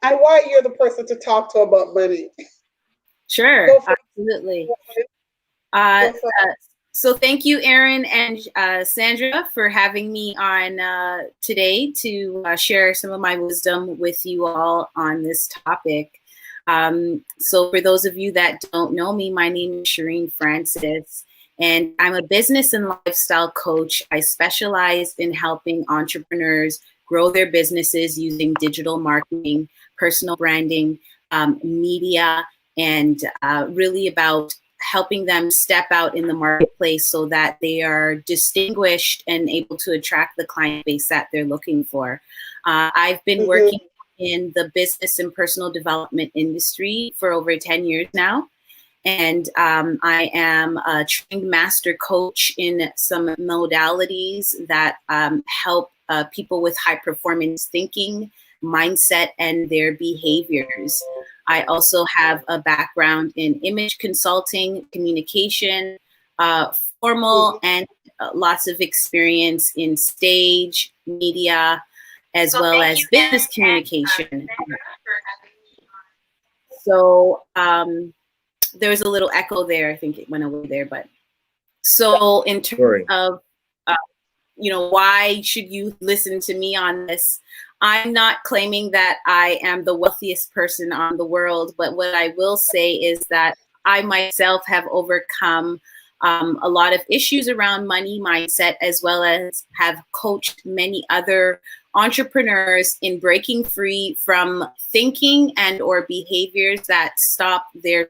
and why you're the person to talk to about money. Sure, absolutely. So thank you, Erin and Sandra, for having me on today to share some of my wisdom with you all on this topic. So for those of you that don't know me, my name is Shireen Francis, and I'm a business and lifestyle coach. I specialize in helping entrepreneurs grow their businesses using digital marketing, personal branding, media, and really about helping them step out in the marketplace so that they are distinguished and able to attract the client base that they're looking for. I've been working in the business and personal development industry for over 10 years now. And I am a trained master coach in some modalities that help people with high performance thinking, mindset, and their behaviors. I also have a background in image consulting, communication, formal, and lots of experience in stage, media, as well as business communication. So there was a little echo there. I think it went away there. But so in terms of, why should you listen to me on this? I'm not claiming that I am the wealthiest person on the world, but what I will say is that I myself have overcome a lot of issues around money mindset, as well as have coached many other entrepreneurs in breaking free from thinking and or behaviors that stop their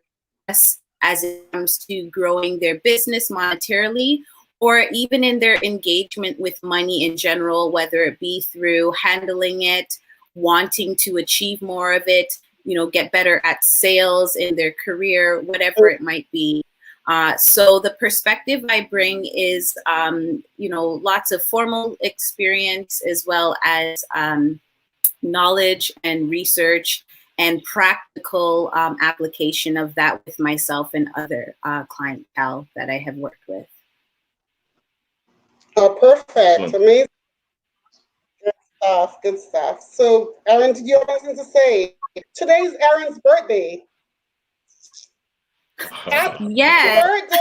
success as it comes to growing their business monetarily, or even in their engagement with money in general, whether it be through handling it, wanting to achieve more of it, get better at sales in their career, whatever it might be. So the perspective I bring is, lots of formal experience, as well as knowledge and research and practical application of that with myself and other clientele that I have worked with. Oh, perfect. Amazing. Good stuff. So, Erin, did you have anything to say? Today's Erin's birthday. Happy birthday.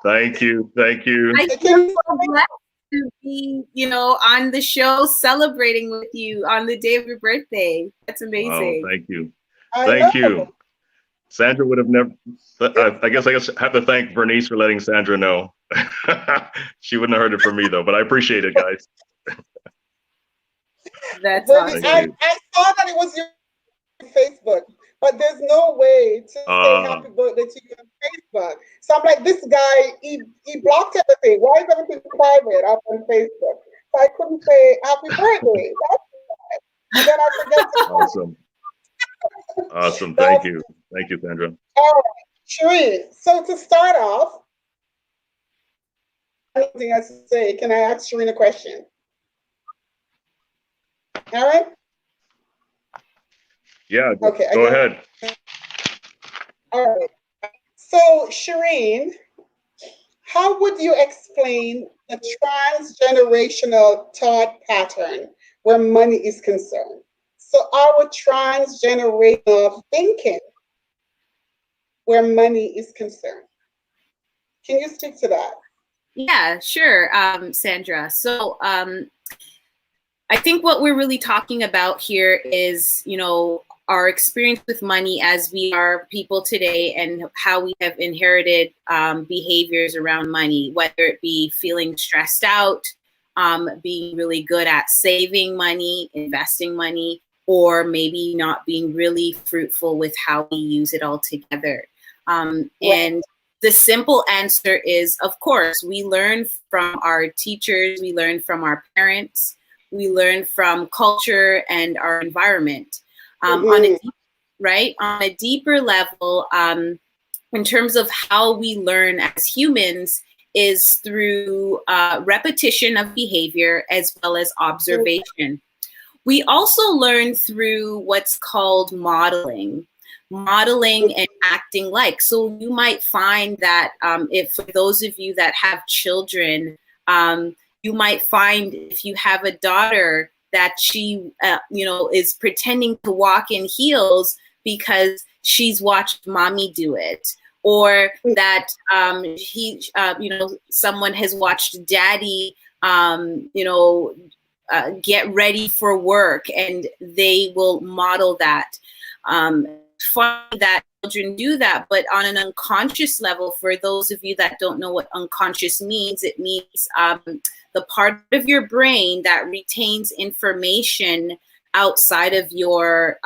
Thank you. I feel so blessed to be, on the show celebrating with you on the day of your birthday. That's amazing. Oh, thank you. Thank you. Sandra would have never, I guess have to thank Bernice for letting Sandra know. She wouldn't have heard it from me though, but I appreciate it, guys. That's awesome. I saw that it was your Facebook, but there's no way to say happy birthday to you on Facebook. So I'm like, this guy, he blocked everything. Why is everything private up on Facebook? So I couldn't say happy birthday. That's why. And then I forget to Awesome. Thank you. Thank you, Sandra. All right, Shireen. So to start off, anything else to say? Can I ask Shireen a question? Aaron? Yeah, okay, go ahead. All right. So, Shireen, how would you explain the transgenerational thought pattern where money is concerned? So, our transgenerational thinking where money is concerned. Can you speak to that? Yeah, sure, Sandra. So, I think what we're really talking about here is, our experience with money as we are people today, and how we have inherited behaviors around money, whether it be feeling stressed out, being really good at saving money, investing money, or maybe not being really fruitful with how we use it all together. And the simple answer is, of course, we learn from our teachers, we learn from our parents, we learn from culture and our environment. On a deeper level, in terms of how we learn as humans is through repetition of behavior as well as observation. We also learn through what's called modeling and acting like. So you might find that if for those of you that have children, you might find if you have a daughter that she, is pretending to walk in heels because she's watched mommy do it, or that someone has watched daddy, get ready for work, and they will model that. Funny that children do that, but on an unconscious level, for those of you that don't know what unconscious means, it means the part of your brain that retains information outside of your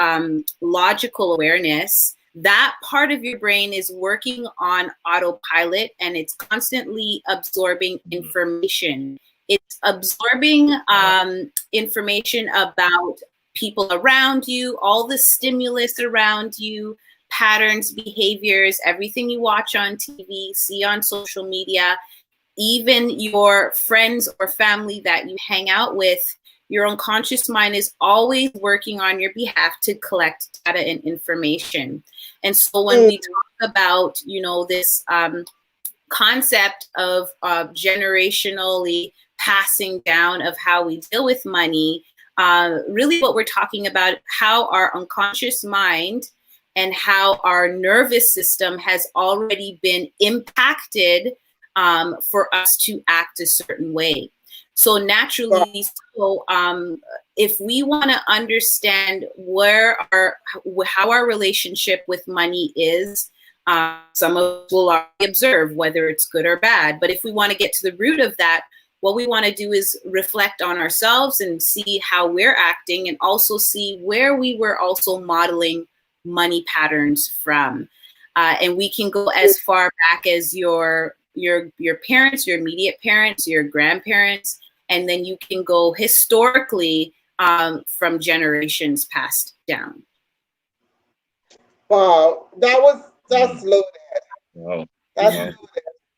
logical awareness. That part of your brain is working on autopilot, and it's constantly absorbing information. It's absorbing information about people around you, all the stimulus around you, patterns, behaviors, everything you watch on TV, see on social media, even your friends or family that you hang out with. Your unconscious mind is always working on your behalf to collect data and information. And so when we talk about, this concept of generationally passing down of how we deal with money, really what we're talking about, how our unconscious mind and how our nervous system has already been impacted for us to act a certain way. So naturally, if we want to understand how our relationship with money is, some of us will already observe whether it's good or bad. But if we want to get to the root of that, what we want to do is reflect on ourselves and see how we're acting, and also see where we were also modeling money patterns from. And we can go as far back as your parents, your immediate parents, your grandparents, and then you can go historically from generations passed down. Wow, that's loaded. Wow. That's loaded.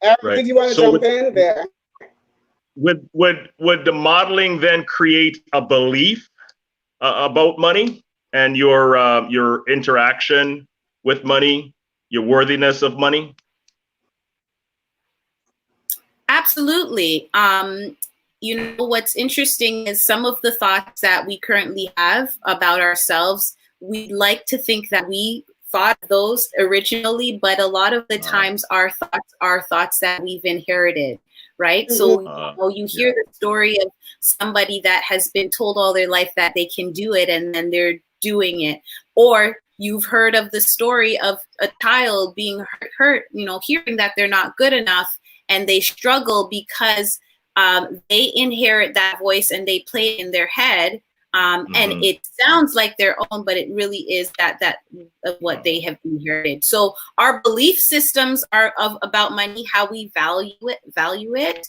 Aaron, Right. did you want to jump in there? Would the modeling then create a belief about money and your interaction with money, your worthiness of money? Absolutely. What's interesting is some of the thoughts that we currently have about ourselves. We like to think that we thought those originally, but a lot of the times our thoughts are thoughts that we've inherited. Right. So you hear the story of somebody that has been told all their life that they can do it, and then they're doing it. Or you've heard of the story of a child being hurt, hearing that they're not good enough, and they struggle because they inherit that voice and they play it in their head. And it sounds like their own, but it really is that of what they have inherited. So our belief systems are about money, how we value it.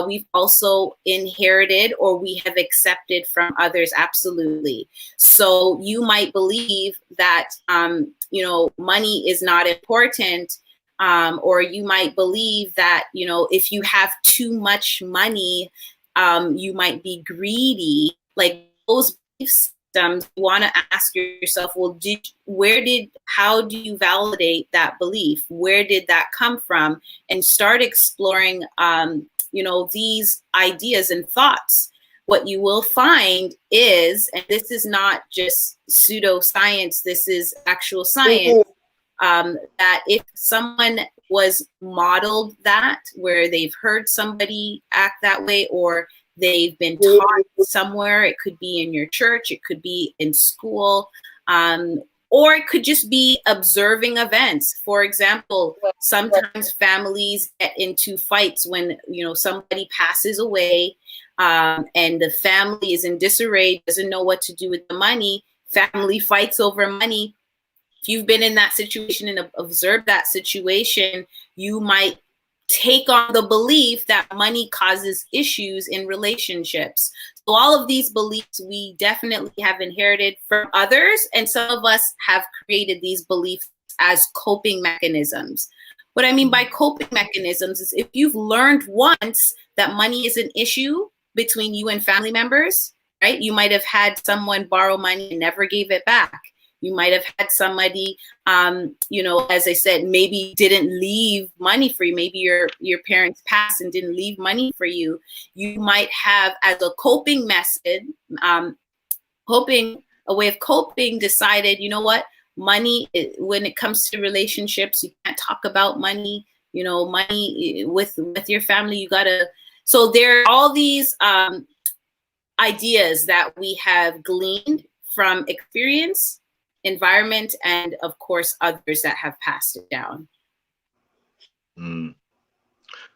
We've also inherited, or we have accepted from others. Absolutely. So you might believe that, money is not important. Or you might believe that, if you have too much money, you might be greedy. Like, those belief systems, you want to ask yourself, well, how do you validate that belief? Where did that come from? And start exploring, these ideas and thoughts. What you will find is, and this is not just pseudoscience, this is actual science, that if someone was modeled that, where they've heard somebody act that way, or they've been taught somewhere, it could be in your church, it could be in school, or it could just be observing events. For example, sometimes families get into fights when, somebody passes away, and the family is in disarray, doesn't know what to do with the money. Family fights over money. If you've been in that situation and observed that situation, you might take on the belief that money causes issues in relationships. So all of these beliefs we definitely have inherited from others, and some of us have created these beliefs as coping mechanisms. What I mean by coping mechanisms is, if you've learned once that money is an issue between you and family members, right? You might have had someone borrow money and never gave it back. You might have had somebody, you know, as I said, maybe didn't leave money for you. Maybe your parents passed and didn't leave money for you. You might have, as a coping method, a way of coping, decided, you know what, money, when it comes to relationships, you can't talk about money. You know, money with your family, you gotta. So there are all these ideas that we have gleaned from experience, environment, and of course others that have passed it down.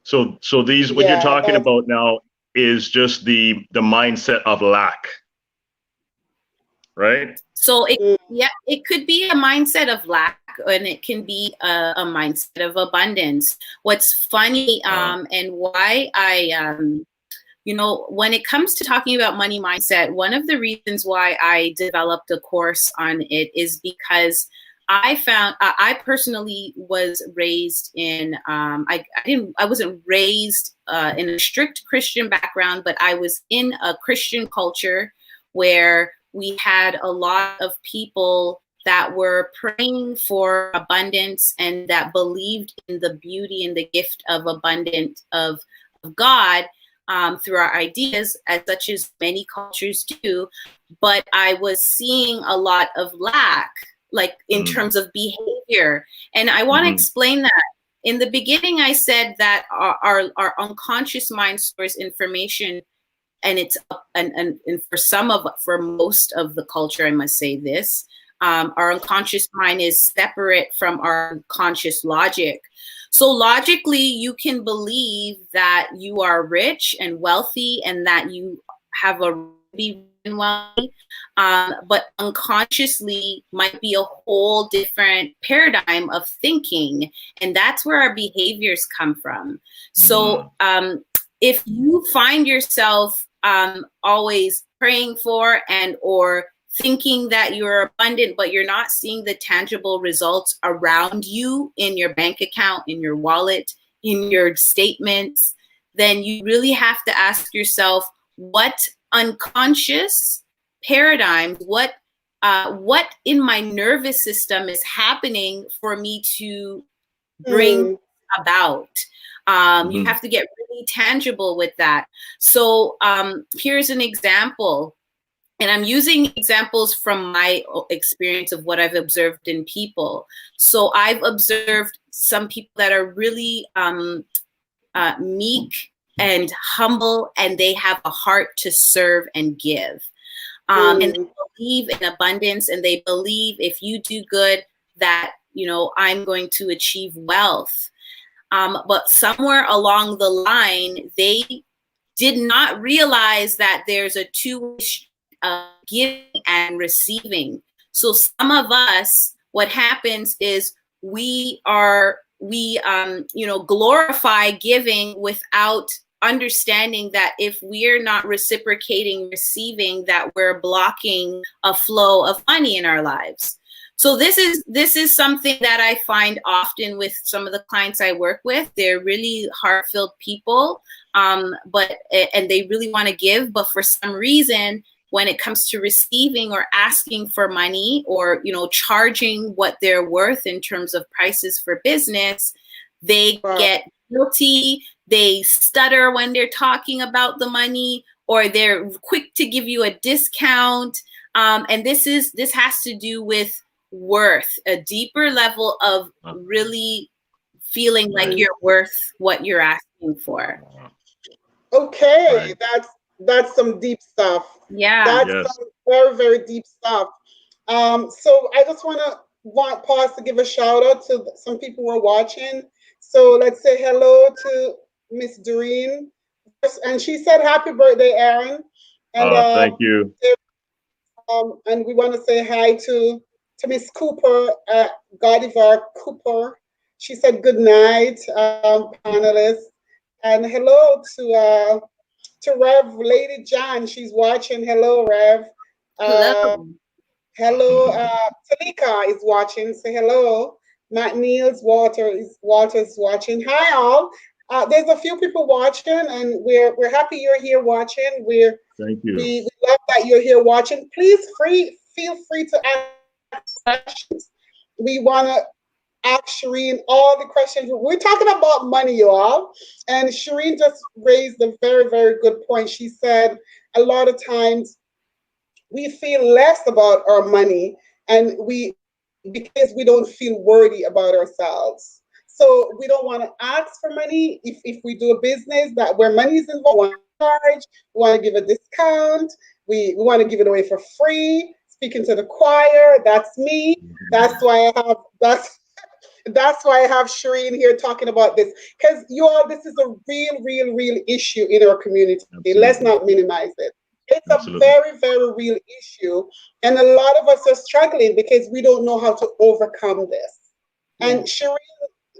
So these, what you're talking about now is just the mindset of lack, right? So it could be a mindset of lack, and it can be a mindset of abundance. What's funny, and why I you know, when it comes to talking about money mindset, one of the reasons why I developed a course on it is because I found I personally was raised in I wasn't raised in a strict Christian background, but I was in a Christian culture where we had a lot of people that were praying for abundance and that believed in the beauty and the gift of abundance of God. Through our ideas, as such as many cultures do, but I was seeing a lot of lack, like in terms of behavior. And I want to explain that. In the beginning, I said that our unconscious mind stores information, and it's and for most of the culture, I must say this, our unconscious mind is separate from our conscious logic. So logically, you can believe that you are rich and wealthy and that you have a be wealthy, but unconsciously might be a whole different paradigm of thinking, and that's where our behaviors come from. So if you find yourself always praying for and or thinking that you're abundant, but you're not seeing the tangible results around you in your bank account, in your wallet, in your statements, then you really have to ask yourself, what unconscious paradigm, what in my nervous system is happening for me to bring about? You have to get really tangible with that. So here's an example. And I'm using examples from my experience of what I've observed in people. So I've observed some people that are really meek and humble, and they have a heart to serve and give. And they believe in abundance, and they believe if you do good, that, you know, I'm going to achieve wealth. But somewhere along the line, they did not realize that there's a two-way giving and receiving. So some of us, what happens is we glorify giving without understanding that if we're not reciprocating receiving, that we're blocking a flow of money in our lives. So this is something that I find often with some of the clients I work with. They're really heart-filled people, and they really want to give, but for some reason, when it comes to receiving or asking for money or, you know, charging what they're worth in terms of prices for business, they get guilty, they stutter when they're talking about the money, or they're quick to give you a discount. And this has to do with worth, a deeper level of really feeling like you're worth what you're asking for. Okay, that's some deep stuff. Yeah, that's some very, very deep stuff. So I just want pause to give a shout out to some people who are watching. So let's say hello to Miss Doreen, and she said happy birthday, Aaron. And thank you. And we want to say hi to Miss Cooper, Godivar Cooper. She said good night, panelists, and hello to Rev Lady John. She's watching. Hello, Rev. Hello, Talika is watching. Say hello. Matt Niels Walter's watching. Hi all. There's a few people watching, and we're happy you're here watching. Thank you. We love that you're here watching. Please feel free to ask questions. We want to ask Shireen all the questions. We're talking about money, y'all. And Shireen just raised a very, very good point. She said a lot of times we feel less about our money and because we don't feel worthy about ourselves. So we don't want to ask for money. If we do a business that where money is involved, we want to charge, we want to give a discount, we want to give it away for free. Speaking to the choir, that's me. That's why I have Shireen here talking about this. Because you all, this is a real issue in our community. Absolutely. Let's not minimize it. It's Absolutely. A very, very real issue. And a lot of us are struggling because we don't know how to overcome this. And Shireen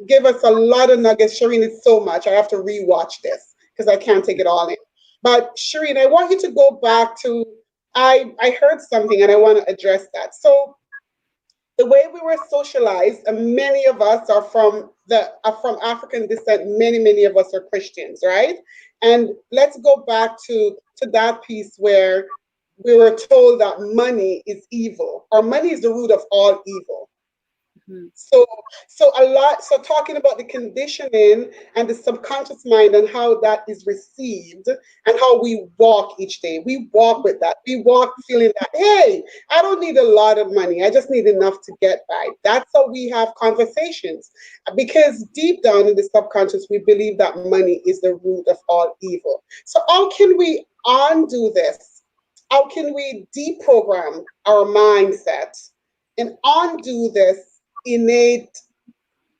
gave us a lot of nuggets. Shireen is so much. I have to rewatch this because I can't take it all in. But Shireen, I want you to go back to, I heard something and I want to address that. So the way we were socialized, and many of us are from African descent, many of us are Christians, right? And let's go back to that piece where we were told that money is evil, or money is the root of all evil. Mm-hmm. So talking about the conditioning and the subconscious mind and how that is received and how we walk each day. We walk with that. We walk feeling that, hey, I don't need a lot of money. I just need enough to get by. That's how we have conversations. Because deep down in the subconscious, we believe that money is the root of all evil. So how can we undo this? How can we deprogram our mindset and undo this innate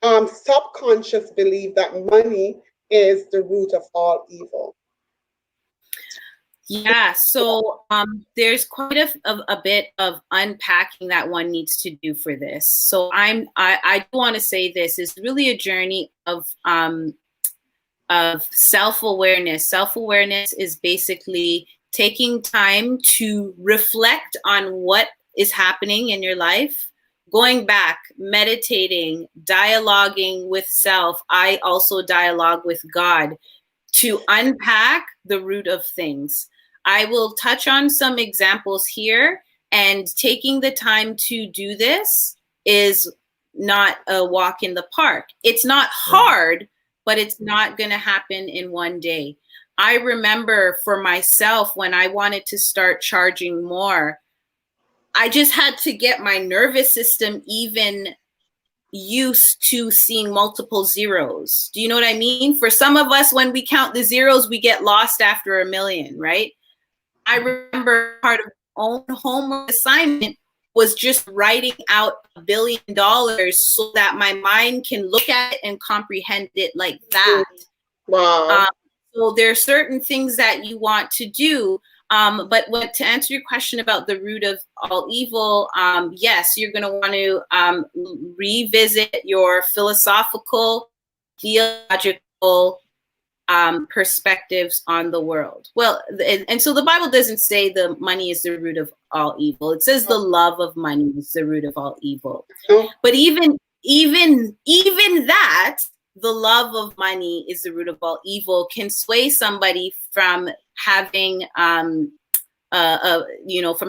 subconscious belief that money is the root of all evil? Yeah, so there's quite a bit of unpacking that one needs to do for this. So I do want to say this is really a journey of self-awareness. Self-awareness is basically taking time to reflect on what is happening in your life, going back, meditating, dialoguing with self. I also dialogue with God to unpack the root of things. I will touch on some examples here, and taking the time to do this is not a walk in the park. It's not hard, but it's not going to happen in one day. I remember for myself when I wanted to start charging more, I just had to get my nervous system even used to seeing multiple zeros. Do you know what I mean? For some of us, when we count the zeros, we get lost after a million, right? I remember part of my own homework assignment was just writing out $1 billion so that my mind can look at it and comprehend it like that. Wow. So there are certain things that you want to do. But to answer your question about the root of all evil, yes, you're going to want to revisit your philosophical, theological perspectives on the world. Well, and so the Bible doesn't say the money is the root of all evil. It says the love of money is the root of all evil. But even that, the love of money is the root of all evil, can sway somebody from having from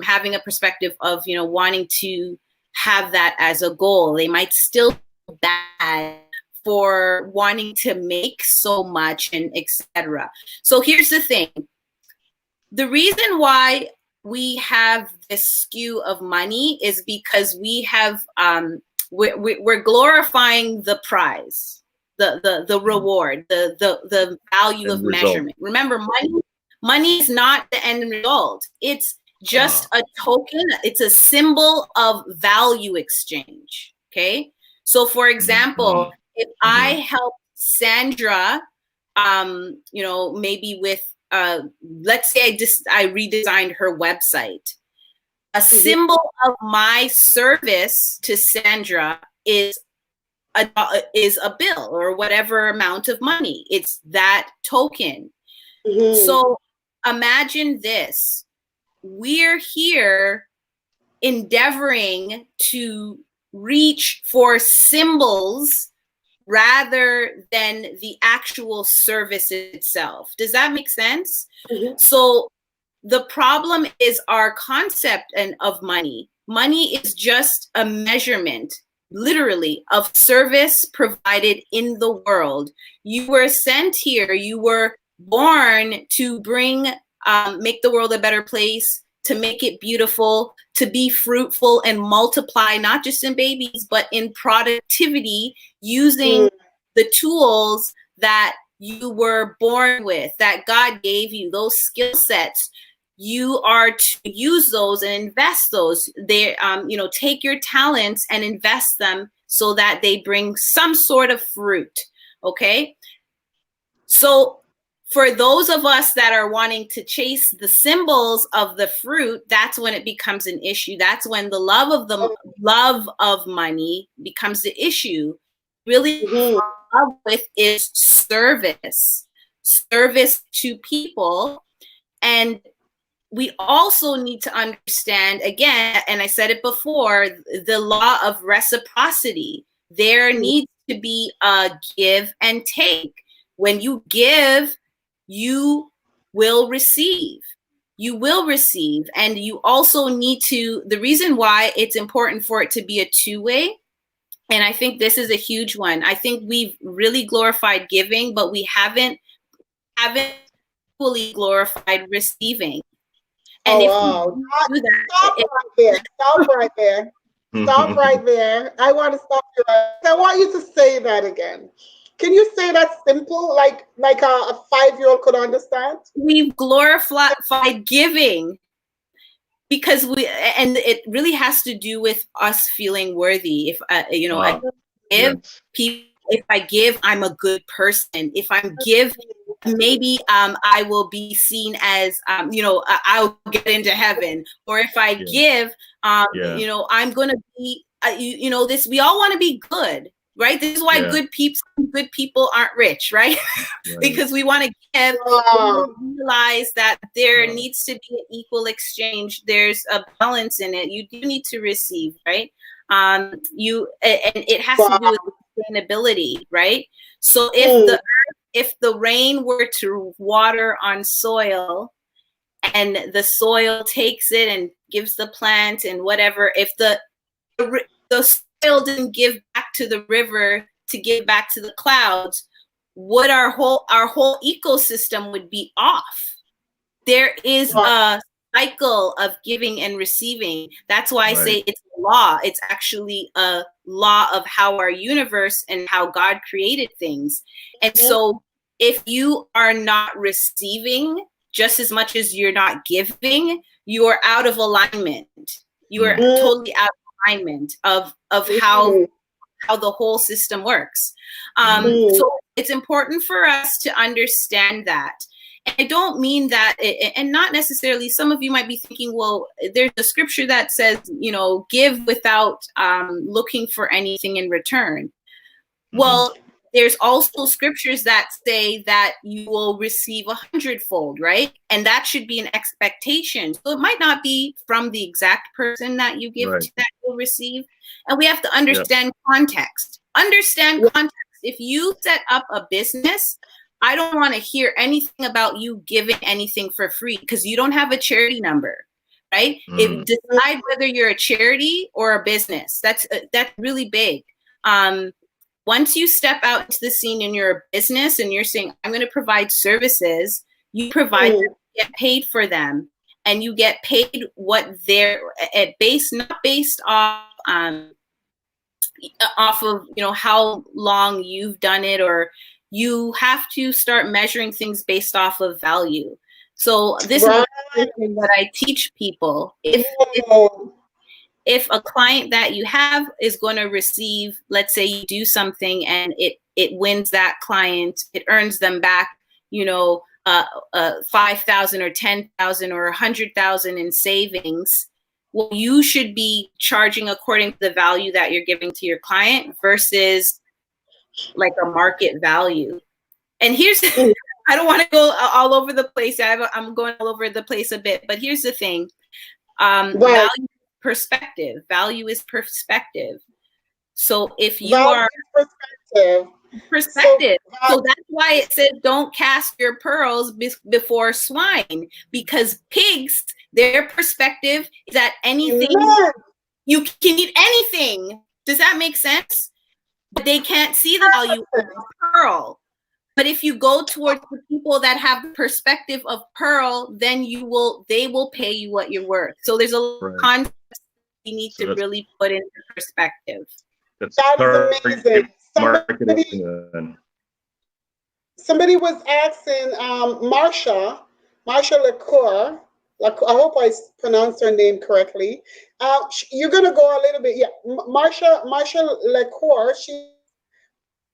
having a perspective of wanting to have that as a goal. They might still feel bad for wanting to make so much and etc. So here's the thing. The reason why we have this skew of money is because we have we're glorifying the prize, the reward, the value of measurement. Remember, money is not the end result. It's just a token. It's a symbol of value exchange. Okay. So for example, if I help Sandra, maybe with, let's say I redesigned her website, a symbol of my service to Sandra is a bill or whatever amount of money. It's that token. So imagine this. We're here endeavoring to reach for symbols rather than the actual service itself. Does that make sense? So the problem is our concept of money money is just a measurement, literally, of service provided in the world. You were sent here, you were born to bring, make the world a better place, to make it beautiful, to be fruitful and multiply, not just in babies, but in productivity, using the tools that you were born with, that God gave you, those skill sets. You are to use those and invest those. They, take your talents and invest them so that they bring some sort of fruit. Okay. So for those of us that are wanting to chase the symbols of the fruit, that's when it becomes an issue. That's when the love of money becomes the issue. Really, love with is service to people. And we also need to understand, again, and I said it before, the law of reciprocity. There needs to be a give and take. When you give, you will receive. You will receive. And you also need to, the reason why it's important for it to be a two-way, and I think this is a huge one. I think we've really glorified giving, but we haven't fully glorified receiving. And Stop right there. Stop right there. I want to stop you. I want you to say that again. Can you say that simple, like a 5-year-old could understand? We've glorified giving because it really has to do with us feeling worthy. If if I give, I'm a good person. If I'm give, maybe I will be seen as I'll get into heaven. Or if I give, I'm gonna be this. We all want to be good, right? This is why good people aren't rich, right? Because we want to give. We realize that there needs to be an equal exchange. There's a balance in it. You do need to receive, right? And it has to do with sustainability, right? So if the rain were to water on soil and the soil takes it and gives the plant and whatever, if the soil didn't give back to the river to give back to the clouds, would our whole ecosystem would be off. There is a cycle of giving and receiving. That's why I say it's a law. It's actually a law of how our universe and how God created things. And so if you are not receiving just as much as you're not giving, you are out of alignment. You are totally out of alignment of how the whole system works. So it's important for us to understand that. And I don't mean that, and not necessarily, some of you might be thinking, well, there's a scripture that says, give without looking for anything in return. Well, there's also scriptures that say that you will receive 100-fold, right? And that should be an expectation. So it might not be from the exact person that you give to that you'll receive. And we have to understand context. Understand context. If you set up a business, I don't want to hear anything about you giving anything for free because you don't have a charity number, right? Decide whether you're a charity or a business. That's really big. Once you step out into the scene and you're a business and you're saying, I'm going to provide services, you provide them, you get paid for them, and you get paid what they're not based off of how long you've done it, or you have to start measuring things based off of value. So this is what I teach people. If a client that you have is going to receive, let's say you do something and it wins that client, it earns them back, 5,000 or 10,000 or 100,000 in savings. Well, you should be charging according to the value that you're giving to your client versus like a market value. And here's, I don't want to go all over the place. I'm going all over the place a bit, but here's the thing. Value is perspective. So if you are perspective. So that's why it says don't cast your pearls before swine, because pigs, their perspective is that anything You can eat anything. Does that make sense? But they can't see the value of pearl. But if you go towards the people that have the perspective of pearl, then they will pay you what you're worth. So there's a concept you need to really put into perspective. That is amazing. Somebody was asking Marsha LaCour. I hope I pronounced her name correctly. You're gonna go a little bit, yeah. Marsha LaCour.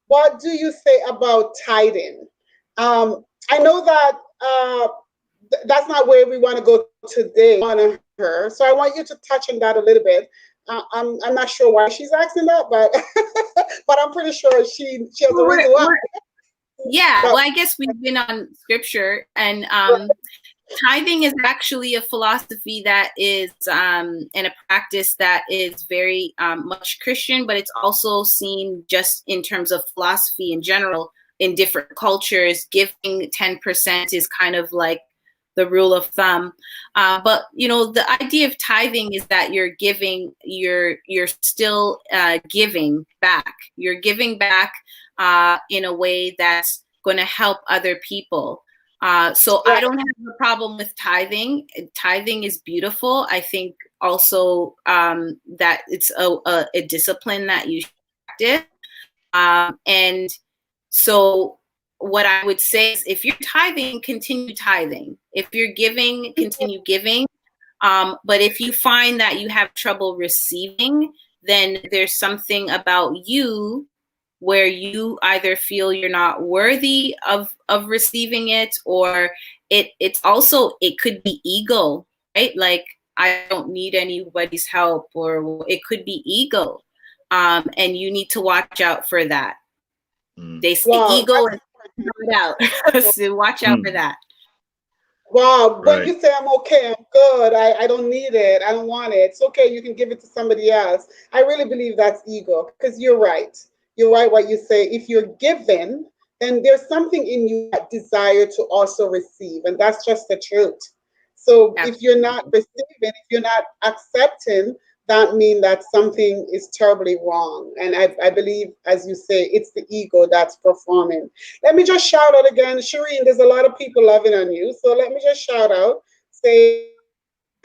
What do you say about tithing? I know that that's not where we want to go today on her, so I want you to touch on that a little bit. I'm not sure why she's asking that, but but I'm pretty sure she has a reason why. Yeah, well, I guess we've been on scripture, and tithing is actually a philosophy that is and a practice that is very much Christian, but it's also seen just in terms of philosophy in general in different cultures. Giving 10% is kind of like the rule of thumb. But the idea of tithing is that you're giving, you're still giving back. You're giving back in a way that's going to help other people. So I don't have a problem with tithing. Tithing is beautiful. I think also that it's a discipline that you practice. And so what I would say is, if you're tithing, continue tithing. If you're giving, continue giving. But if you find that you have trouble receiving, then there's something about you where you either feel you're not worthy of receiving it, or it could be ego, right? Like, I don't need anybody's help, or it could be ego. And you need to watch out for that. They say ego and out. So watch out for that. Wow, when you say I'm okay, I'm good, I don't need it, I don't want it, it's okay, you can give it to somebody else. I really believe that's ego, because you're right. You're right what you say. If you're given, then there's something in you that desire to also receive, and that's just the truth. So if you're not receiving, if you're not accepting, that means that something is terribly wrong. And I believe, as you say, it's the ego that's performing. Let me just shout out again, Shireen, there's a lot of people loving on you. So let me just shout out, say,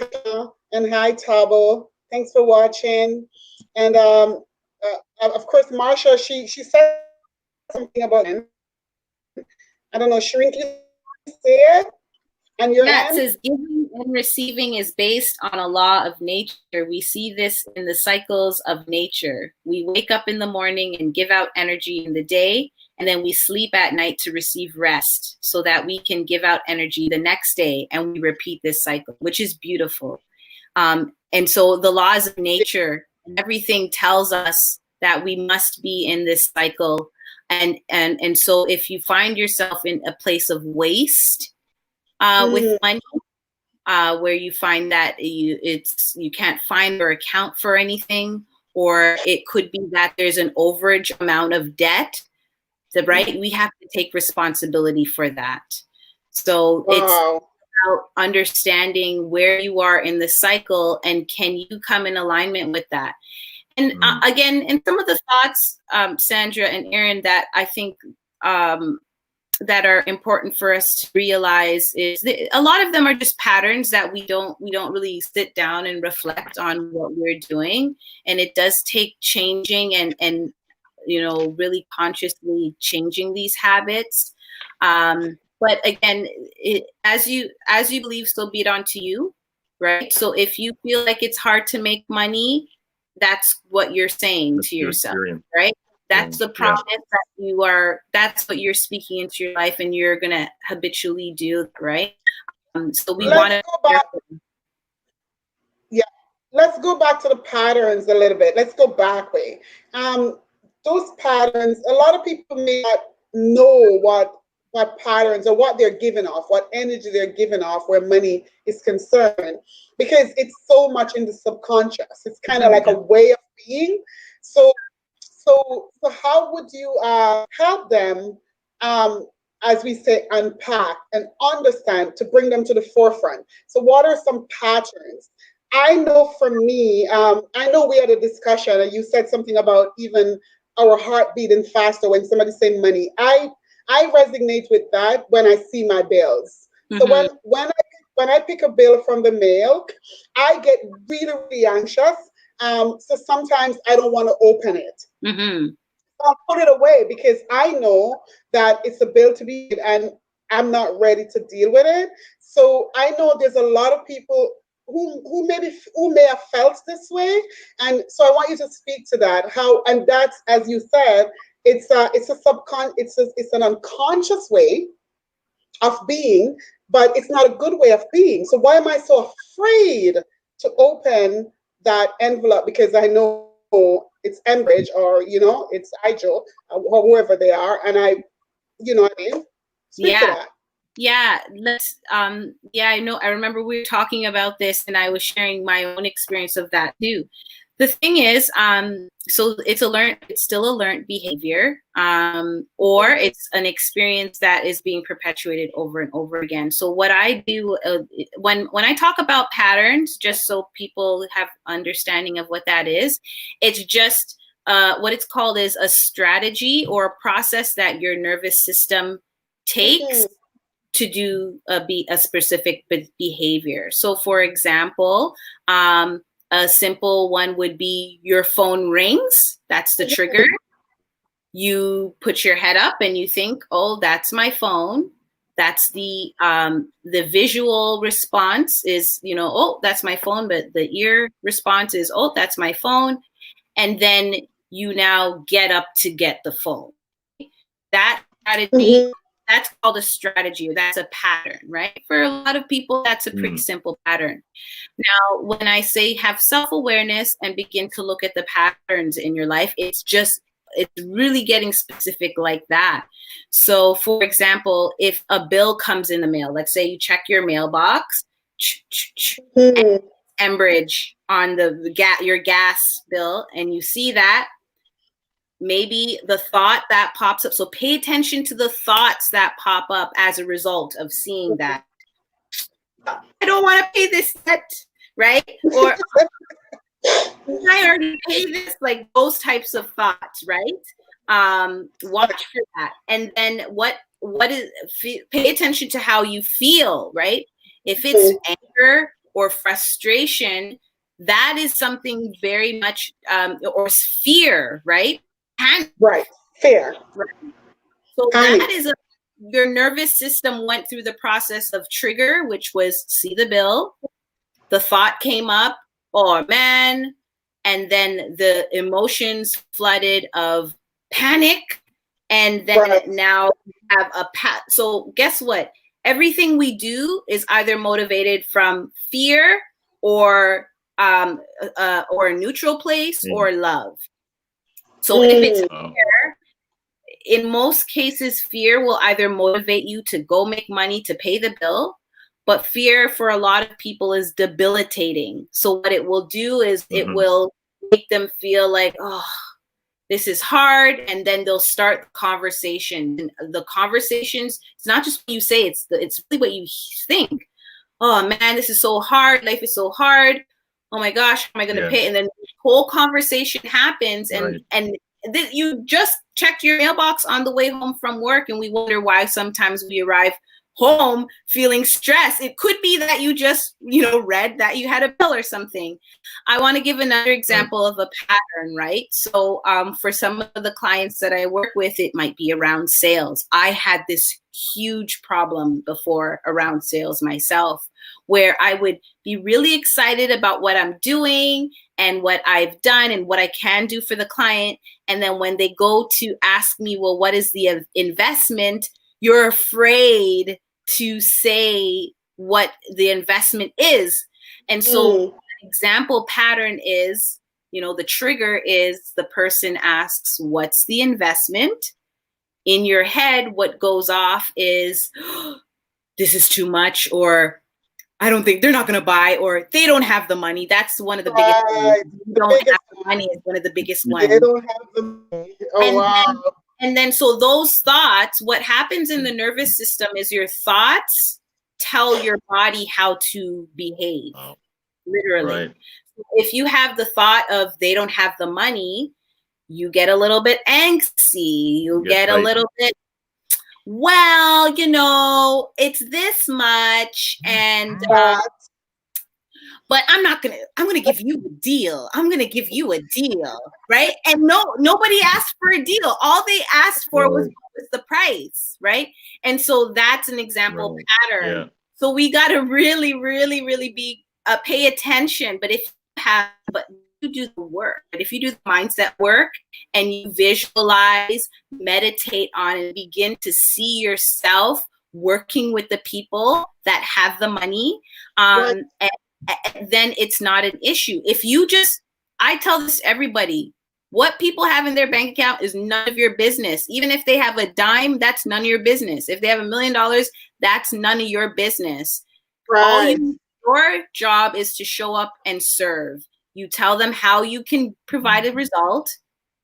and hi, Tabo. Thanks for watching. And of course, Marsha, she said something about it. I don't know, Shireen, can you say it? And your it says giving and receiving is based on a law of nature. We see this in the cycles of nature. We wake up in the morning and give out energy in the day, and then we sleep at night to receive rest so that we can give out energy the next day, and we repeat this cycle, which is beautiful. And so the laws of nature, everything tells us that we must be in this cycle. And so if you find yourself in a place of waste with money, where you find that you can't find or account for anything, or it could be that there's an overage amount of debt, right? We have to take responsibility for that. So it's about understanding where you are in the cycle, and can you come in alignment with that? And again, in some of the thoughts, Sandra and Aaron, that I think that are important for us to realize is that a lot of them are just patterns that we don't really sit down and reflect on what we're doing. And it does take changing and really consciously changing these habits. But again, as you believe, so be it unto you, right? So if you feel like it's hard to make money, that's what you're saying to yourself, right? That's the promise that that's what you're speaking into your life, and you're going to habitually do, right? So we want to. Let's go back to the patterns a little bit. Let's go back way. Those patterns, a lot of people may not know what patterns or what they're giving off, what energy they're giving off where money is concerned, because it's so much in the subconscious. It's kind of like a way of being. So how would you help them, as we say, unpack and understand, to bring them to the forefront? So what are some patterns? I know for me, I know we had a discussion and you said something about even our heart beating faster when somebody's saying money. I resonate with that when I see my bills. So when I pick a bill from the mail, I get really, really anxious. So sometimes I don't want to open it. I'll put it away because I know that it's a bill to be paid and I'm not ready to deal with it. So I know there's a lot of people who may have felt this way, and so I want you to speak to that. How, and that's, as you said, it's an unconscious way of being, but it's not a good way of being. So why am I so afraid to open that envelope? Because I know it's Enbridge or it's IJO or whoever they are, and you know what I mean? Speak to that. Yeah, I know. I remember we were talking about this and I was sharing my own experience of that too. The thing is, so it's still a learned behavior, or it's an experience that is being perpetuated over and over again. So what I do when I talk about patterns, just so people have understanding of what that is, it's just what it's called is a strategy or a process that your nervous system takes to do a specific behavior. So for example, a simple one would be your phone rings. That's the trigger. You put your head up and you think, oh, that's my phone. That's the visual response is, oh, that's my phone. But the ear response is, oh, that's my phone. And then you now get up to get the phone. That strategy, that's called a strategy, or that's a pattern, right? For a lot of people, that's a pretty simple pattern. Now, when I say have self-awareness and begin to look at the patterns in your life, it's really getting specific like that. So, for example, if a bill comes in the mail, let's say you check your mailbox, and Enbridge on your gas bill, and you see that, maybe the thought that pops up. So pay attention to the thoughts that pop up as a result of seeing that. I don't want to pay this debt, right? Or I already paid this, like those types of thoughts, right? Watch for that. And then pay attention to how you feel, right? If it's anger or frustration, that is something very much, or fear, right? Right. Fear. Right. So that is your nervous system went through the process of trigger, which was see the bill. The thought came up, oh man. And then the emotions flooded of panic. And then now we have so guess what? Everything we do is either motivated from fear or a neutral place or love. So if it's fear, in most cases, fear will either motivate you to go make money to pay the bill, but fear for a lot of people is debilitating. So what it will do is it will make them feel like, oh, this is hard. And then they'll start the conversation. And the conversations, it's not just what you say, it's really what you think. Oh man, this is so hard. Life is so hard. Oh my gosh, how am I going to pay? And then the whole conversation happens, and then you just checked your mailbox on the way home from work, and we wonder why sometimes we arrive home feeling stressed. It could be that you just, read that you had a bill or something. I want to give another example of a pattern, right? So for some of the clients that I work with, it might be around sales. I had this huge problem before around sales myself, where I would be really excited about what I'm doing and what I've done and what I can do for the client. And then when they go to ask me, well, what is the investment? You're afraid to say what the investment is. And so an example pattern is, the trigger is the person asks, what's the investment? In your head, what goes off is, oh, this is too much, or I don't think they're not going to buy, or they don't have the money. That's one of the biggest ones. You don't have the money is one of the biggest ones. They don't have the money. Oh, wow. And then, so those thoughts, what happens in the nervous system is your thoughts tell your body how to behave. literally. Right. If you have the thought of they don't have the money, you get a little bit angsty. You get a little bit, well, you know, it's this much, and but I'm gonna give you a deal. I'm gonna give you a deal, right? And nobody asked for a deal. All they asked for was the price, right? And so that's an example pattern. Yeah. So we gotta really, really, really be pay attention. But you do the work. But if you do the mindset work and you visualize, meditate on, and begin to see yourself working with the people that have the money, and then it's not an issue. If you just, I tell this to everybody, what people have in their bank account is none of your business. Even if they have a dime, that's none of your business. If they have $1 million, that's none of your business. Right. Your job is to show up and serve. You tell them how you can provide a result,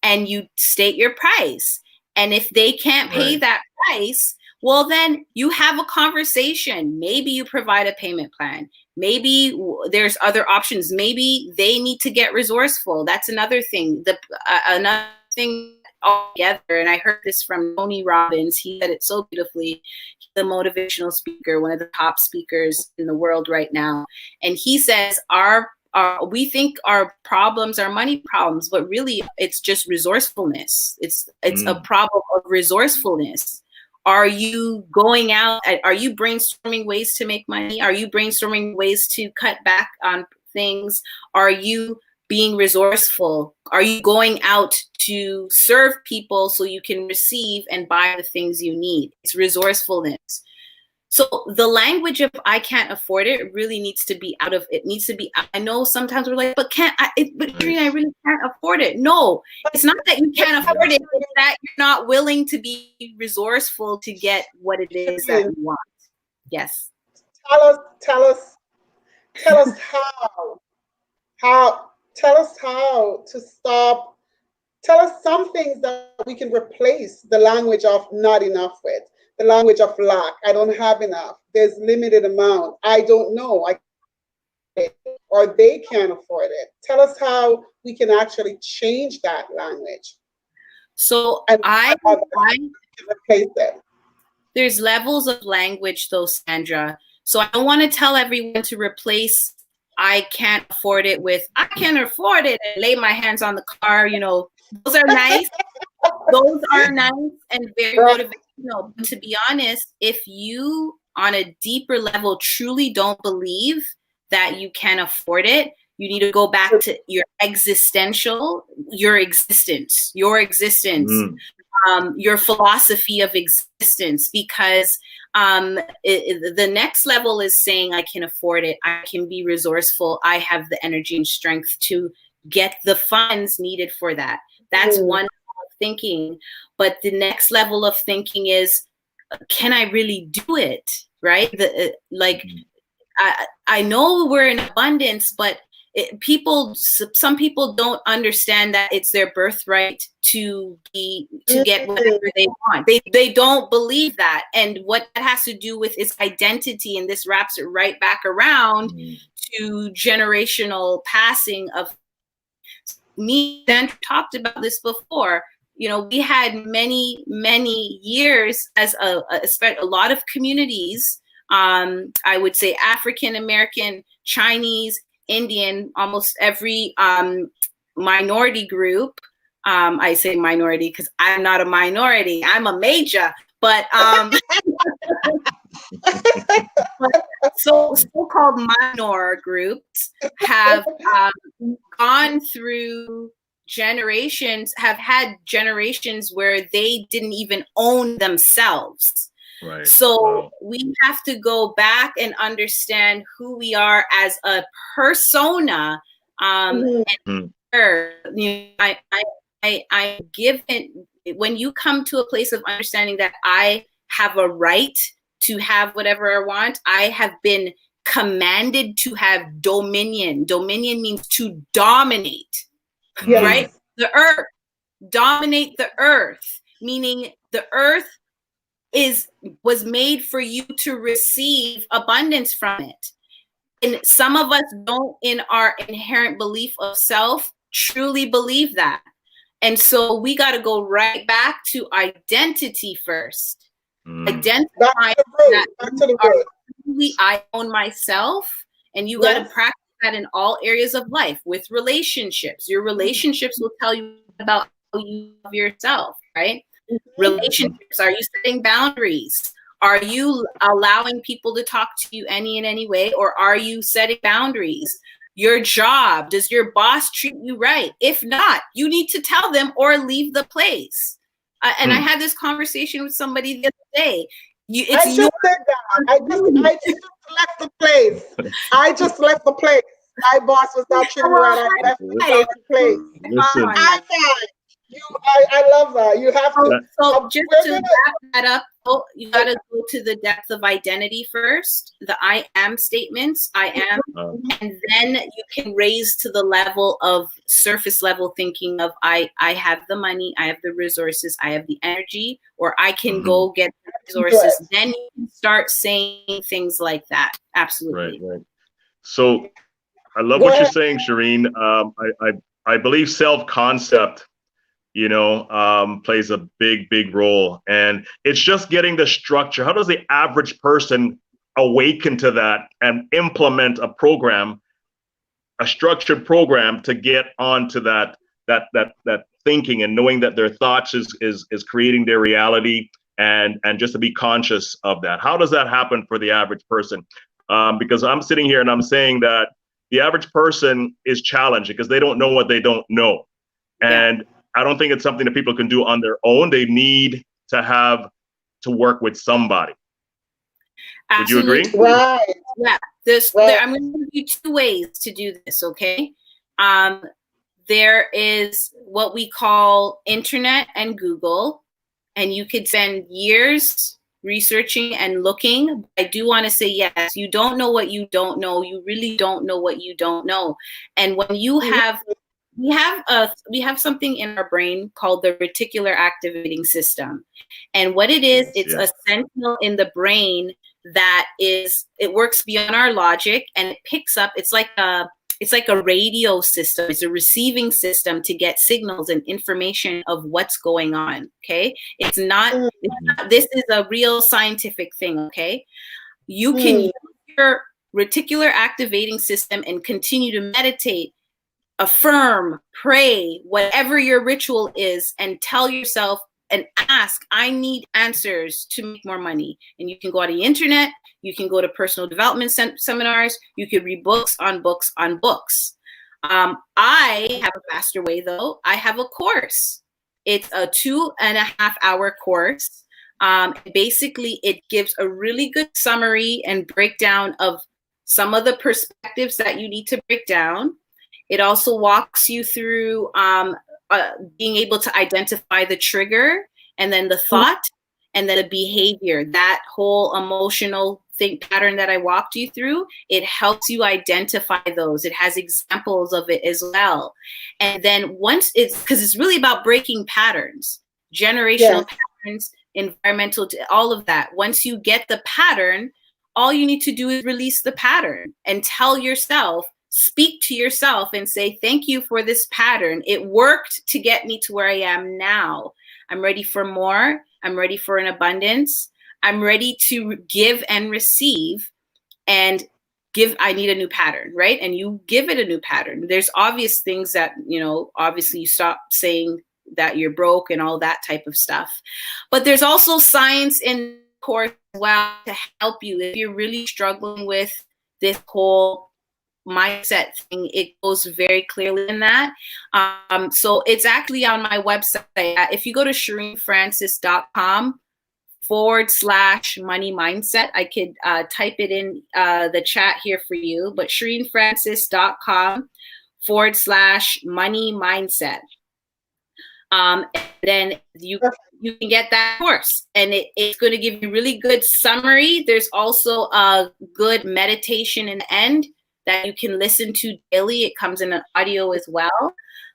and you state your price. And if they can't pay that price, well, then you have a conversation. Maybe you provide a payment plan. Maybe there's other options. Maybe they need to get resourceful. That's another thing. Another thing altogether, and I heard this from Tony Robbins. He said it so beautifully. He's a motivational speaker, one of the top speakers in the world right now. And he says we think our problems are money problems, but really it's just resourcefulness. It's a problem of resourcefulness. Are you going out? Are you brainstorming ways to make money? Are you brainstorming ways to cut back on things? Are you being resourceful? Are you going out to serve people so you can receive and buy the things you need? It's resourcefulness. So the language of I can't afford it really needs to be out of it. Needs to be. I know sometimes we're like, but Trina, I really can't afford it. No, it's not that you can't afford it. It's that you're not willing to be resourceful to get what it is that you want. Yes. Tell us how to stop. Tell us some things that we can replace the language of not enough with. The language of lack. I don't have enough. There's limited amount. I don't know. Or they can't afford it. Tell us how we can actually change that language. So I replace it. There's levels of language though, Sandra. So I don't want to tell everyone to replace I can't afford it with I can afford it and lay my hands on the car. You know, those are nice. Those are nice and very motivational. But to be honest, if you on a deeper level truly don't believe that you can afford it, you need to go back to your existence, your philosophy of existence, because the next level is saying I can afford it, I can be resourceful, I have the energy and strength to get the funds needed for that. That's one thinking. But the next level of thinking is, can I really do it? Right? I know we're in abundance, but some people don't understand that it's their birthright to get whatever they want. They don't believe that. And what that has to do with is identity. And this wraps it right back around to generational passing of me. Dan talked about this before. You know, we had many years as a lot of communities, I would say African American, Chinese, Indian, almost every minority group. I say minority because I'm not a minority, I'm a major, but so-called minor groups have gone through generations, have had generations where they didn't even own themselves. Right. So we have to go back and understand who we are as a persona. And I give it, when you come to a place of understanding that I have a right to have whatever I want, I have been commanded to have dominion. Dominion means to dominate. Yes. Right? The earth, dominate the earth, meaning the earth was made for you to receive abundance from it. And some of us don't, in our inherent belief of self, truly believe that. And so we got to go right back to identity first. Identify that I own myself, and you got to practice that in all areas of life. With relationships, your relationships will tell you about how you love yourself, right? Relationships, are you setting boundaries? Are you allowing people to talk to you in any way, or are you setting boundaries? Your job, does your boss treat you right? If not, you need to tell them or leave the place. And I had this conversation with somebody the other day. I just said that. I just left the place. I just left the place. My boss was not treating me right. I left the place. Listen. I love that. You have to. So just to wrap that up, you got to go to the depth of identity first, the I am statements, I am, and then you can raise to the level of surface level thinking of I have the money, I have the resources, I have the energy, or I can go get the resources. Then you can start saying things like that. Absolutely. Right. So I love what you're saying, Shireen. I believe self-concept, plays a big role, and it's just getting the structure. How does the average person awaken to that and implement a structured program to get onto that thinking, and knowing that their thoughts is creating their reality, and just to be conscious of that? How does that happen for the average person? Because I'm sitting here and I'm saying that the average person is challenged because they don't know what they don't know. And I don't think it's something that people can do on their own. They need to work with somebody. Absolutely. Would you agree? Right. Yeah. I'm going to give you two ways to do this, okay? There is what we call internet and Google, and you could spend years researching and looking. I do want to say, yes, you don't know what you don't know. You really don't know what you don't know. And when you have we have something in our brain called the reticular activating system. And what it is, it's a sentinel in the brain that it works beyond our logic, and it picks up, it's like a radio system. It's a receiving system to get signals and information of what's going on. Okay. It's not this is a real scientific thing. Okay. You can use your reticular activating system and continue to meditate, affirm, pray, whatever your ritual is, and tell yourself and ask, I need answers to make more money. And you can go on the internet, you can go to personal development seminars, you could read books on books on books. I have a faster way though. I have a course. It's a 2.5-hour course. Basically, it gives a really good summary and breakdown of some of the perspectives that you need to break down. It also walks you through being able to identify the trigger, and then the thought, and then the behavior. That whole emotional pattern that I walked you through, it helps you identify those. It has examples of it as well. And then because it's really about breaking patterns, generational patterns, environmental, all of that. Once you get the pattern, all you need to do is release the pattern and tell yourself, speak to yourself and say, thank you for this pattern. It worked to get me to where I am now. I'm ready for more. I'm ready for an abundance. I'm ready to give and receive, and I need a new pattern, right? And you give it a new pattern. There's obvious things that, obviously you stop saying that you're broke and all that type of stuff. But there's also science in course as well to help you if you're really struggling with this whole mindset thing. It goes very clearly in that. So it's actually on my website. If you go to ShireenFrancis.com/money mindset, I could type it in the chat here for you, but ShireenFrancis.com/money mindset. And then you can get that course, and it's going to give you really good summary. There's also a good meditation in the end that you can listen to daily. It comes in an audio as well,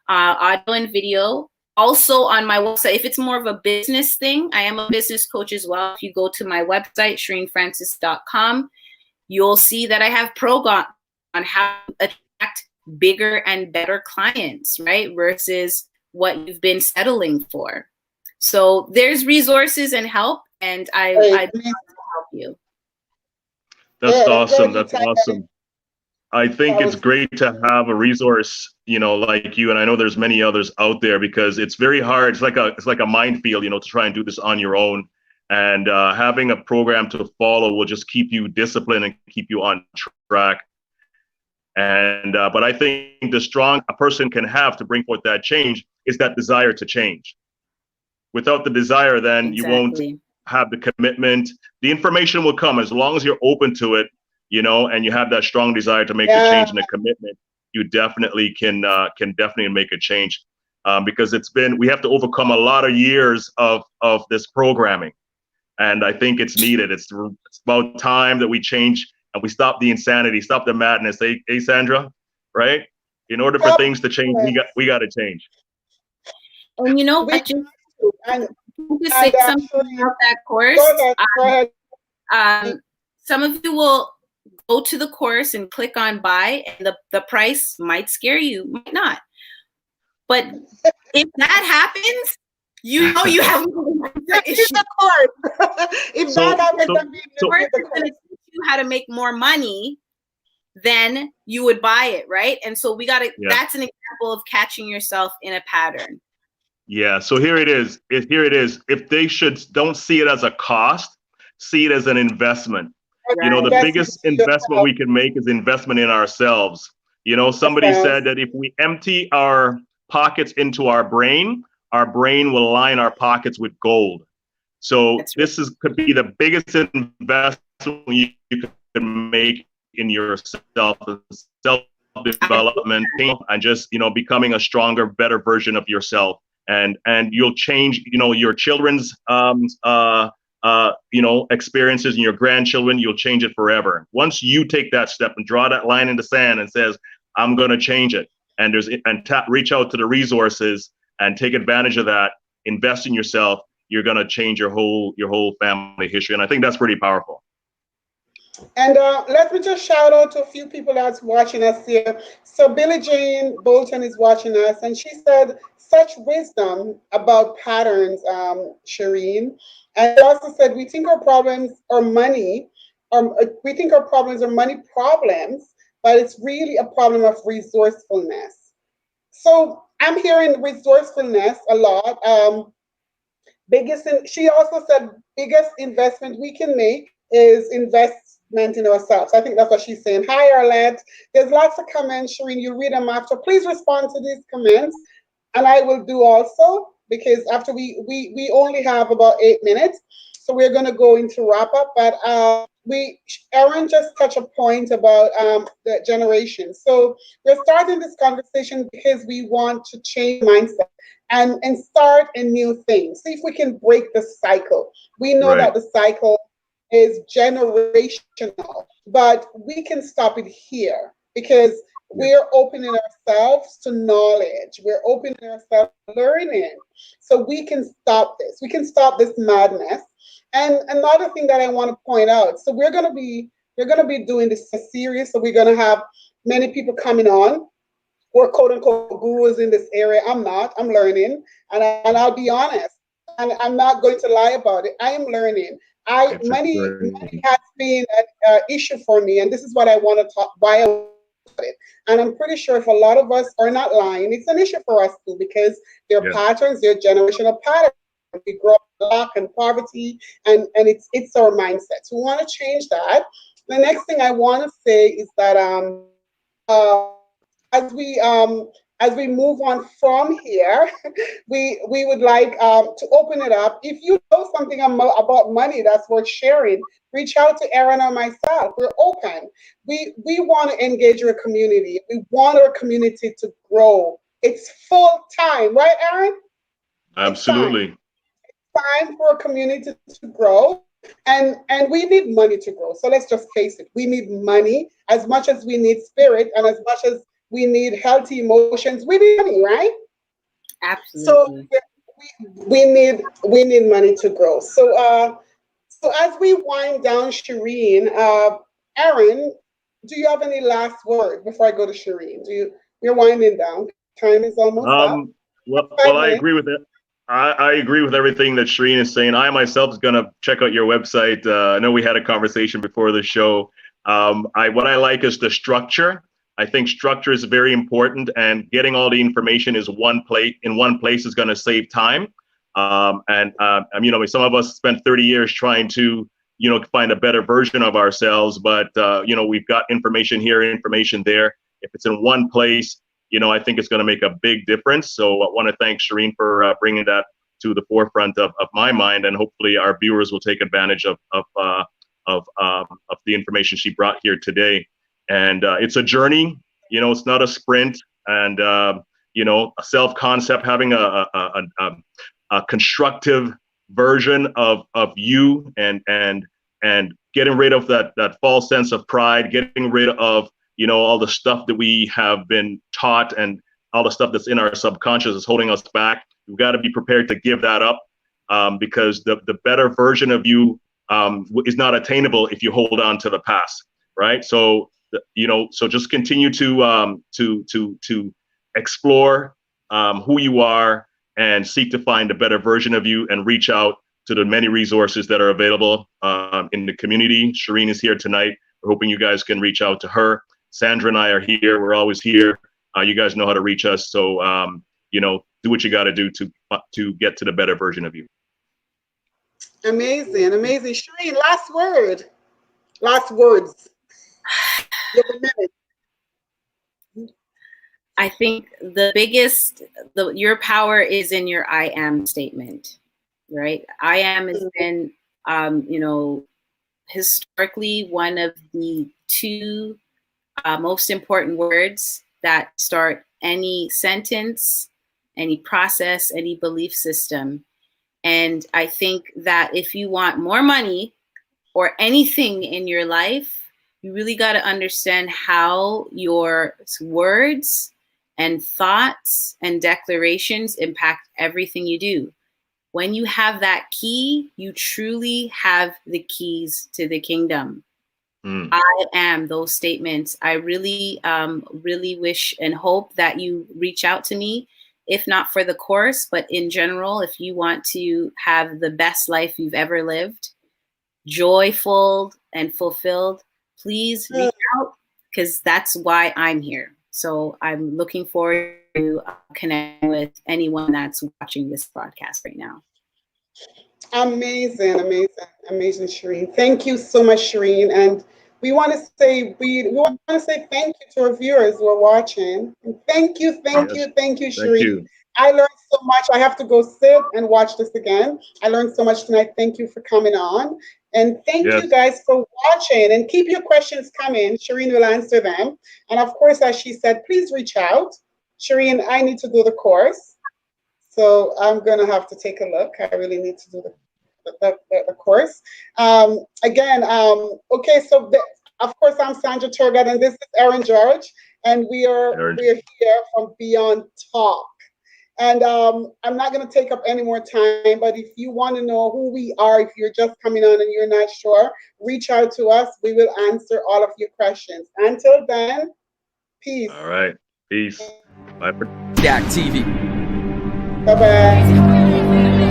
audio and video. Also on my website, if it's more of a business thing, I am a business coach as well. If you go to my website, ShireenFrancis.com, you'll see that I have program on how to attract bigger and better clients, right? Versus what you've been settling for. So there's resources and help, and I'd love to help you. That's awesome. That's awesome. I think it's great to have a resource, like you, and I know there's many others out there, because it's very hard. It's like a minefield, to try and do this on your own. And having a program to follow will just keep you disciplined and keep you on track. And but I think the strong a person can have to bring forth that change is that desire to change. Without the desire, then you won't have the commitment. The information will come as long as you're open to it, and you have that strong desire to make the change and the commitment. You definitely can definitely make a change, because we have to overcome a lot of years of this programming, and I think it's needed. It's about time that we change and we stop the insanity, stop the madness. Hey, Sandra, right? In order for things to change, we got to change. And what to say something about that course. Some of you will go to the course and click on buy, and the price might scare you, might not. But if that happens, you have the issue. If that happens, how to make more money, then you would buy it, right? And so that's an example of catching yourself in a pattern. Yeah, so here it is. If they don't see it as a cost, see it as an investment. Right. The biggest investment we can make is investment in ourselves. Somebody said that if we empty our pockets into our brain will line our pockets with gold. So could be the biggest investment you can make in yourself, self-development, and just, becoming a stronger, better version of yourself. And you'll change, your children's, experiences and your grandchildren, you'll change it forever. Once you take that step and draw that line in the sand and says, I'm going to change it, and reach out to the resources and take advantage of that, invest in yourself, you're going to change your whole family history. And I think that's pretty powerful. And let me just shout out to a few people that's watching us here. So Billie Jane Bolton is watching us, and she said, such wisdom about patterns, Shireen. And also said, we think our problems are money, money problems, but it's really a problem of resourcefulness. So I'm hearing resourcefulness a lot. She also said, biggest investment we can make is investment in ourselves. I think that's what she's saying. Hi, Arlette. There's lots of comments, Shireen. You read them after. Please respond to these comments. And I will do also, because after we only have about 8 minutes. So we're going to go into wrap up. But Aaron just touched a point about the generation. So we're starting this conversation because we want to change mindset and start a new thing. See if we can break the cycle. We know that the cycle is generational, but we can stop it here because we're opening ourselves to knowledge. We're opening ourselves to learning. So we can stop this. We can stop this madness. And another thing that I want to point out, so we're going to be doing this series. So we're going to have many people coming on. We're quote unquote gurus in this area. I'm not. I'm learning, and I'll be honest. And I'm not going to lie about it. I am learning. Money has been an issue for me, and this is what I want to talk. Why I want to talk about it. And I'm pretty sure if a lot of us are not lying, it's an issue for us too, because there are patterns, there are generational patterns. We grow up in lack and poverty, and it's our mindset. So we want to change that. The next thing I want to say is that as we move on from here, we would like to open it up. If you know something about money that's worth sharing, reach out to Aaron or myself. We're open. We want to engage your community. We want our community to grow. It's full time, right, Aaron? Absolutely. It's time for a community to grow. And we need money to grow. So let's just face it. We need money as much as we need spirit, and as much as we need healthy emotions. We need money, right? Absolutely. So we need money to grow. So as we wind down, Shireen, Aaron, do you have any last word before I go to Shireen? You're winding down. Time is almost up. Well, I agree with it. I agree with everything that Shireen is saying. I myself is going to check out your website. I know we had a conversation before the show. What I like is the structure. I think structure is very important, and getting all the information is in one place is going to save time. Some of us spent 30 years trying to, find a better version of ourselves, but we've got information here, information there. If it's in one place, I think it's going to make a big difference. So I want to thank Shireen for bringing that to the forefront of my mind, and hopefully our viewers will take advantage of the information she brought here today. And it's a journey, it's not a sprint. And a self-concept, having a constructive version of you, and getting rid of that false sense of pride, getting rid of all the stuff that we have been taught, and all the stuff that's in our subconscious is holding us back. We've got to be prepared to give that up, because the better version of you is not attainable if you hold on to the past, right? So so just continue to explore who you are, and seek to find a better version of you, and reach out to the many resources that are available in the community. Shireen is here tonight. We're hoping you guys can reach out to her. Sandra and I are here. We're always here. You guys know how to reach us. So, do what you got to do to get to the better version of you. Amazing. Shireen, last word. Last words. You have a minute. I think your power is in your I am statement, right? I am has been, historically one of the two most important words that start any sentence, any process, any belief system. And I think that if you want more money or anything in your life, you really got to understand how your words and thoughts and declarations impact everything you do. When you have that key, you truly have the keys to the kingdom. I am those statements. I really, really wish and hope that you reach out to me, if not for the course, but in general, if you want to have the best life you've ever lived, joyful and fulfilled, please reach out, because that's why I'm here. So I'm looking forward to connecting with anyone that's watching this broadcast right now. Amazing, Shireen. Thank you so much, Shireen. And we want to say thank you to our viewers who are watching. And thank you, Shireen. Thank you. I learned so much. I have to go sit and watch this again. I learned so much tonight. Thank you for coming on. And thank you guys for watching. And keep your questions coming. Shireen will answer them. And of course, as she said, please reach out. Shireen, I need to do the course. So I'm going to have to take a look. I really need to do the course. Okay, so of course, I'm Sandra Turgot, and this is Aaron George. And we are here from Byond Talk. And I'm not going to take up any more time, but if you want to know who we are, if you're just coming on and you're not sure, reach out to us. We will answer all of your questions. Until then, peace. All right. Peace. Bye. Dak TV. Bye-bye.